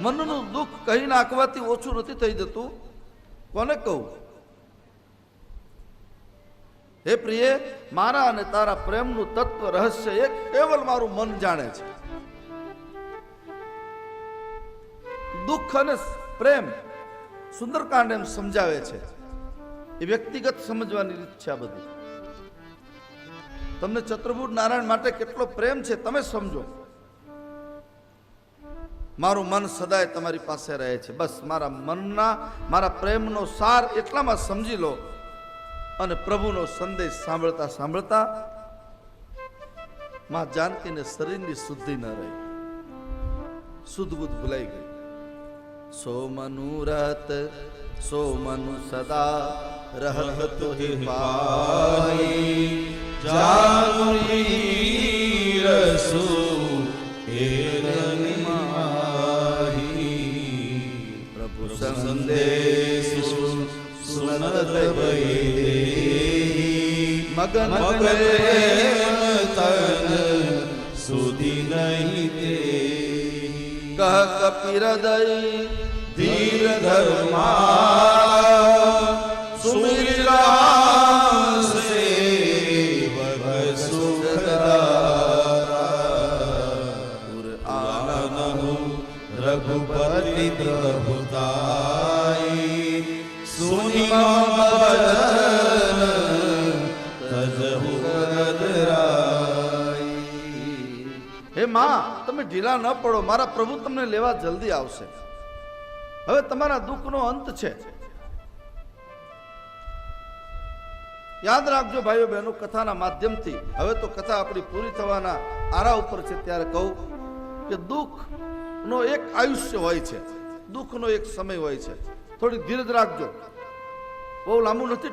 મનનું દુઃખ કહી નાખવાથી ઓછું નથી થઈ જતું. કોને કહું? હે પ્રિય, મારા અને તારા પ્રેમનું તત્વ રહસ્ય એક કેવલ મારું મન જાણે છે. દુઃખ અને પ્રેમ સુંદરકાંડ એમ સમજાવે છે. એ વ્યક્તિગત સમજવાની રીત છે. આ બધી તમને ચતુર્ભુજ નારાયણ માટે કેટલો પ્રેમ છે તમે સમજો. મારું મન સદાય તમારી પાસે રહે છે. બસ મારા મનના મારા પ્રેમનો સાર એટલામાં સમજી લો અને પ્રભુનો સંદેશ સાંભળતા સાંભળતા માં જાનકીને શરીરની શુદ્ધિ ન રહી, શુદ્ધ બુદ્ધ ભૂલાઈ ગઈ. સો મનુ રત સો મનુ સદા રહત હે પાઈ જાનુરી રસુ પ્રભુ સંદેશ સુનત મગન તન સુધી નહીં તે કહ કપિહૃદય ધીર ધર્મા સુમિરા સેવક સુખદાતા આનંદ રઘુપતિ પ્રભુતાઈ સુનિ હે માં, તમે ઢીલા ન પડો. મારા પ્રભુ તમને લેવા જલ્દી આવશે. હવે તમારા દુઃખનો અંત છે. યાદ રાખજો ભાઈઓ બહેનો, કથાના માધ્યમથી. હવે તો કથા આપણી પૂરી થવાના આરા ઉપર છે ત્યારે કહું કે દુઃખનો એક આયુષ્ય હોય છે, દુઃખનો એક સમય હોય છે. થોડી ધીરજ રાખજો. બહુ લાંબુ નથી.